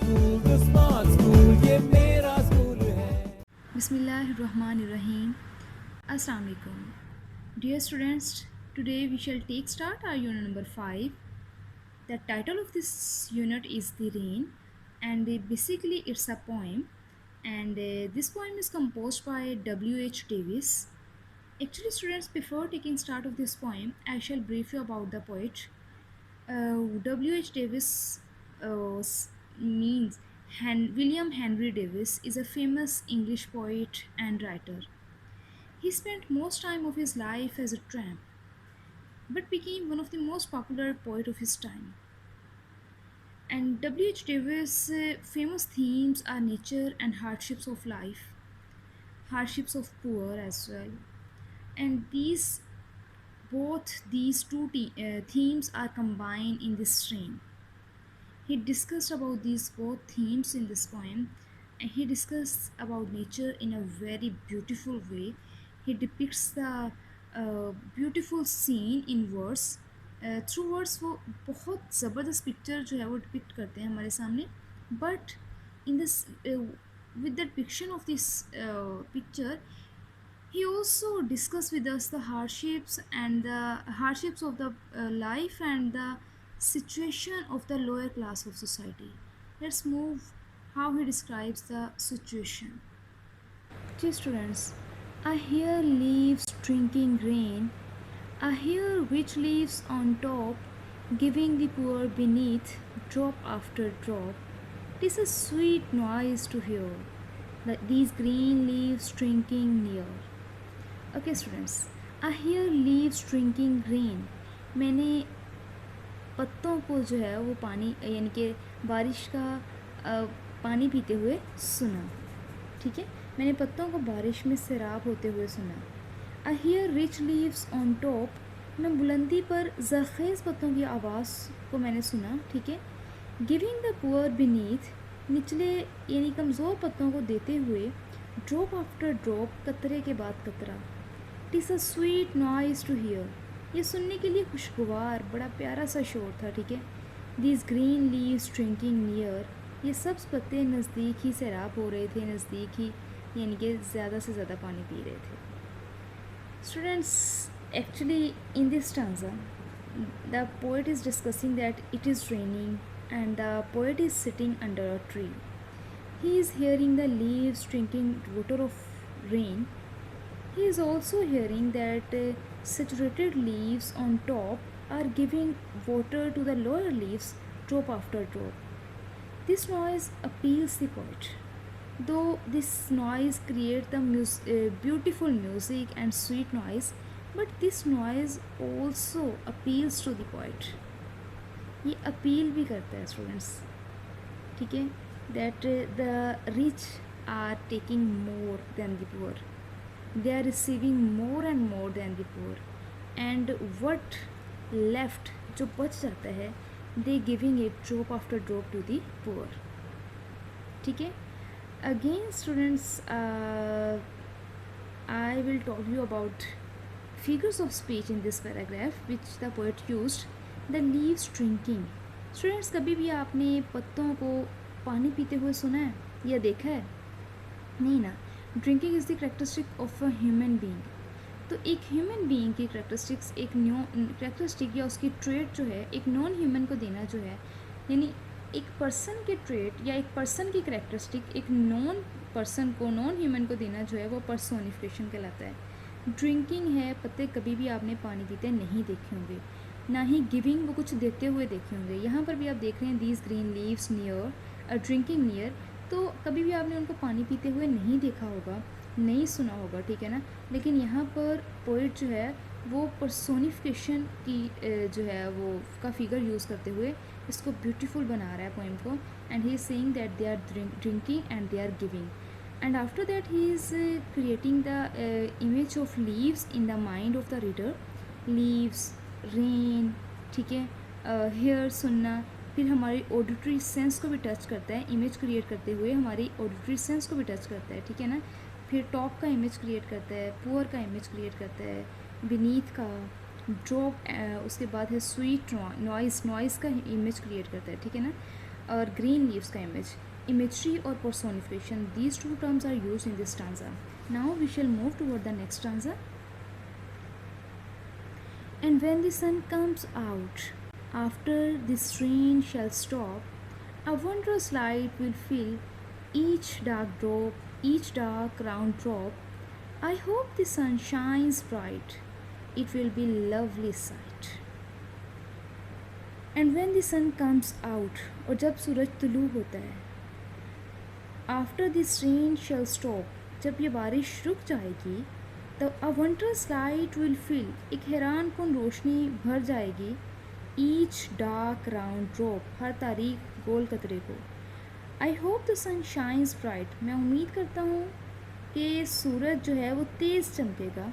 school, the smart school, ये मेरा school है. Bismillahirrahmanirrahim. Assalamu alaikum. Dear students, today we shall take start our unit number 5. The title of this unit is The Rain, and basically it's a poem, and this poem is composed by W.H. Davis. Actually, students, before taking start of this poem, I shall brief you about the poet. W.H. Davis means William Henry Davis is a famous English poet and writer. He spent most time of his life as a tramp, but became one of the most popular poet of his time. And W.H. Davis' famous themes are nature and hardships of life, hardships of poor as well. And these two themes are combined in this strain. He discussed about these both themes in this poem, and he discussed about nature in a very beautiful way. He depicts the beautiful scene in verse. Through words वो बहुत ज़बरदस्त picture जो है वो depict करते हैं हमारे सामने. But in this with the depiction of this picture, he also discussed with us the hardships of the life and the situation of the lower class of society. Let's move how he describes the situation. Dear students, I hear leaves drinking rain. I hear which leaves on top, giving the poor beneath drop after drop. 'Tis a sweet noise to hear, that these green leaves drinking near. Okay students, I hear leaves drinking rain. मैंने पत्तों को जो है वो पानी यानी कि बारिश का पानी पीते हुए सुना. ठीक है, मैंने पत्तों को बारिश में सैराब होते हुए सुना. I hear rich leaves on top. मैं बुलंदी पर ज़रख़ेज़ पत्तों की आवाज़ को मैंने सुना. ठीक है, गिविंग द पुअर beneath, निचले यानी कमज़ोर पत्तों को देते हुए, ड्रॉप आफ्टर ड्रॉप, कतरे के बाद कतरा. TISS a sweet noise to here, ये सुनने के लिए खुशगवार बड़ा प्यारा सा शोर था. ठीक है, these green leaves drinking near, ये सब्ज़ पत्ते नज़दीक ही सैराब हो रहे थे, नज़दीक ही यानी कि ज़्यादा से ज़्यादा पानी पी रहे थे. Students, actually in this stanza, the poet is discussing that it is raining and the poet is sitting under a tree. He is hearing the leaves drinking water of rain. He is also hearing that saturated leaves on top are giving water to the lower leaves drop after drop. This noise appeals the poet. Though this noise creates the beautiful music and sweet noise, but this noise also appeals to the poet. ये appeal भी करता है students. ठीक है, that the rich are taking more than the poor. They are receiving more and more than the poor. And what left, जो बच जाता है, they giving it drop after drop to the poor. ठीक है. Again students, I will talk you about figures of speech in this paragraph which the poet used. The leaves drinking. Students, कभी भी आपने पत्तों को पानी पीते हुए सुना है या देखा है? नहीं ना. Drinking is the characteristic of a human being. तो एक ह्यूमन बीइंग की करेक्टरिस्टिक्स, एक करेक्टरिस्टिक या उसकी ट्रेट जो है एक नॉन ह्यूमन को देना जो है, यानी एक पर्सन के ट्रेट या एक पर्सन की करेक्टरिस्टिक एक नॉन पर्सन को, नॉन ह्यूमन को देना जो है वो पर्सोनिफिकेशन कहलाता है. ड्रिंकिंग है, पत्ते कभी भी आपने पानी पीते नहीं देखे होंगे, ना ही गिविंग वो कुछ देते हुए देखे होंगे. यहाँ पर भी आप देख रहे हैं these green leaves near, drinking near, तो कभी भी आपने उनको पानी पीते हुए नहीं देखा होगा, नहीं सुना होगा. ठीक है ना. लेकिन यहाँ पर पोइट जो है वो पर्सोनिफिकेशन की जो है वो का फिगर यूज़ करते हुए इसको ब्यूटीफुल बना रहा है पोएम को. And he is saying that they are drinking and they are giving. And after that he is creating the image of leaves in the mind of the reader. Leaves, rain, ठीक है, hair सुनना, फिर हमारी auditory sense को भी touch करता है. Image create करते हुए हमारी ऑडिटरी सेंस को भी टच करता है. ठीक है ना. फिर टॉप का इमेज क्रिएट करता है, पुअर का इमेज क्रिएट करता है, बीनीथ का, ड्रॉप, उसके बाद है स्वीट नॉइज़ का इमेज क्रिएट करता है. ठीक है ना. और green leaves का image. Imagery or personification, these two terms are used in this stanza. Now we shall move toward the next stanza. And when the sun comes out, after this rain shall stop, a wondrous light will fill each dark round drop. I hope the sun shines bright. It will be lovely sight. And when the sun comes out, और जब सूरज तुलू होता है, after this rain shall stop, जब ये बारिश रुक जाएगी, तब a wondrous light will fill, एक हैरान कन रोशनी भर जाएगी ईच डार्क राउंड ड्रॉप, हर तारीख गोल कतरे को. I hope the sun shines bright, मैं उम्मीद करता हूँ कि सूरज जो है वो तेज़ चमकेगा.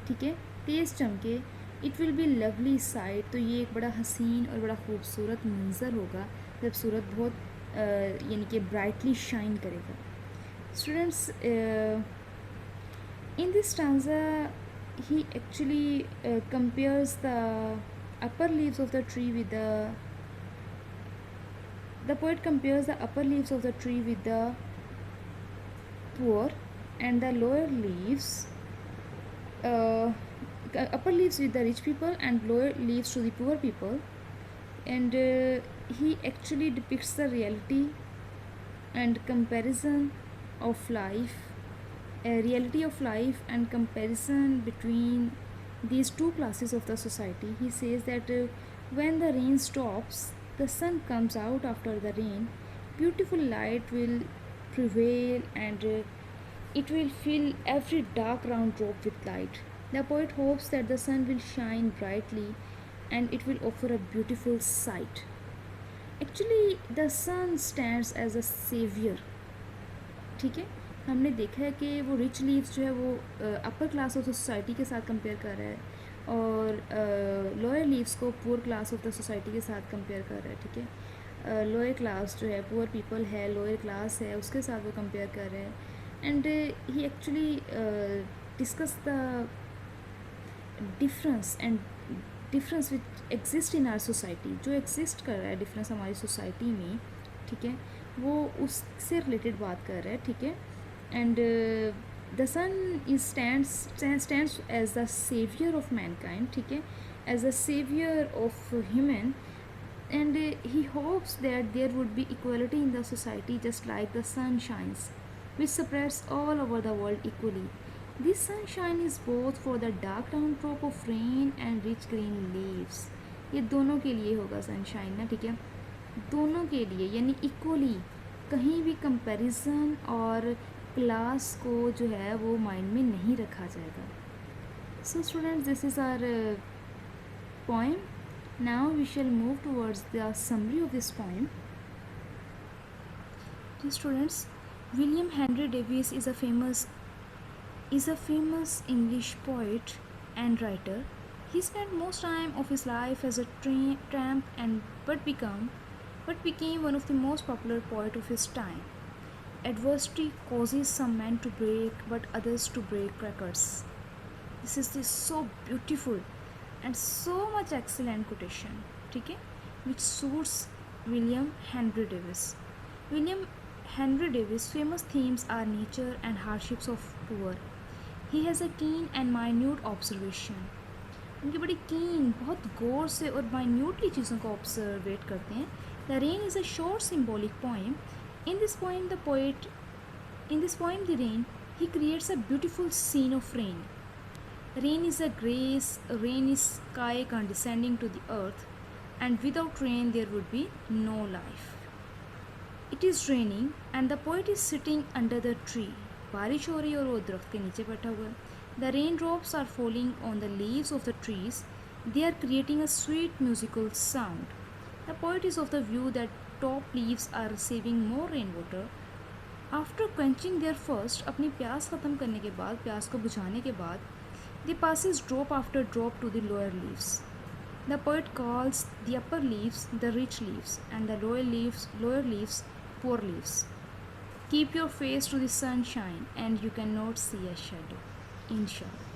ठीक है, तेज़ चमके. It will be lovely site, तो ये एक बड़ा हसीन और बड़ा खूबसूरत मंज़र होगा जब सूरज बहुत यानी कि ब्राइटली शाइन करेगा. Students, in this stanza he actually compares the upper leaves of the tree with the poet compares the upper leaves of the tree with the poor, and the lower leaves upper leaves with the rich people and lower leaves to the poor people. And he actually depicts the reality and comparison of life, reality of life and comparison between these two classes of the society. He says that when the rain stops, the sun comes out after the rain, beautiful light will prevail, and it will fill every dark round drop with light. The poet hopes that the sun will shine brightly and it will offer a beautiful sight. Actually, the sun stands as a savior. ठीक है, हमने देखा है कि वो rich leaves जो है वो upper class of the society के साथ कंपेयर कर रहा है, और लोअर लीव्स को poor class of the society के साथ कंपेयर कर रहा है. ठीक है, लोअर क्लास जो है, पुअर पीपल है, लोअर क्लास है, उसके साथ वो कंपेयर कर रहे हैं. And he actually discuss the difference which exist in our society, जो एग्जिस्ट कर रहा है डिफरेंस हमारी सोसाइटी में. ठीक है, वो उससे रिलेटेड बात कर रहा है. ठीक है, and the sun stands as the savior of mankind. ठीक है, as a savior of human, and he hopes that there would be equality in the society just like the sun shines, which spreads all over the world equally. This sunshine is both for the dark round drop of rain and rich green leaves. ये दोनों के लिए होगा sunshine ना. ठीक है, दोनों के लिए, यानी इक्वली, कहीं भी कंपैरिजन और क्लास को जो है वो माइंड में नहीं रखा जाएगा. So students, this is our poem. Now we shall move towards the summary of this poem. Students, William Henry Davies is a famous English poet and writer. He spent most time of his life as a tramp, but became one of the most popular poet of his time. Adversity causes some men to break, but others to break records. This is so beautiful and so much excellent quotation. ठीक है, which suits William Henry Davis. William Henry Davis' famous themes are nature and hardships of poor. He has a keen and minute observation. उनकी बड़ी कीन, बहुत गौर से और minutely चीज़ों को ऑब्जर्वेट करते हैं. The Rain is a short symbolic poem. In this poem, the rain, he creates a beautiful scene of rain. Rain is a grace, rain is sky condescending to the earth, and without rain there would be no life. It is raining and the poet is sitting under the tree. बारिश हो रही है और वो दरख्त के नीचे बैठा हुआ है. The raindrops are falling on the leaves of the trees. They are creating a sweet musical sound. The poet is of the view that top leaves are receiving more rainwater. After quenching their thirst, अपनी प्यास ख़त्म करने के बाद, प्यास को बुझाने के बाद, they passes drop after drop to the lower leaves. The poet calls the upper leaves the rich leaves and the lower leaves poor leaves. Keep your face to the sunshine and you cannot see a shadow. Inshallah.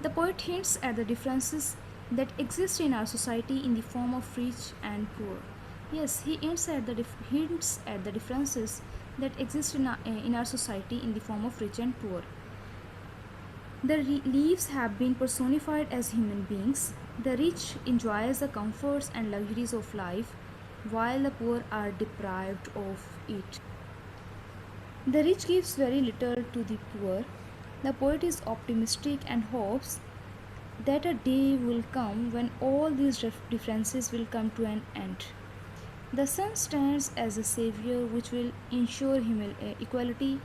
The poet hints at the differences that exist in our society in the form of rich and poor. Yes, hints at the differences that exist in our society in the form of rich and poor. The leaves have been personified as human beings. The rich enjoys the comforts and luxuries of life, while the poor are deprived of it. The rich gives very little to the poor. The poet is optimistic and hopes that a day will come when all these differences will come to an end. The sun stands as a savior which will ensure equality,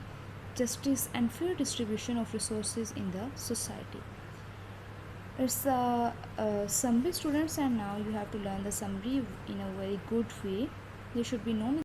justice, and fair distribution of resources in the society. It's a summary, students, and now you have to learn the summary in a very good way. They should be known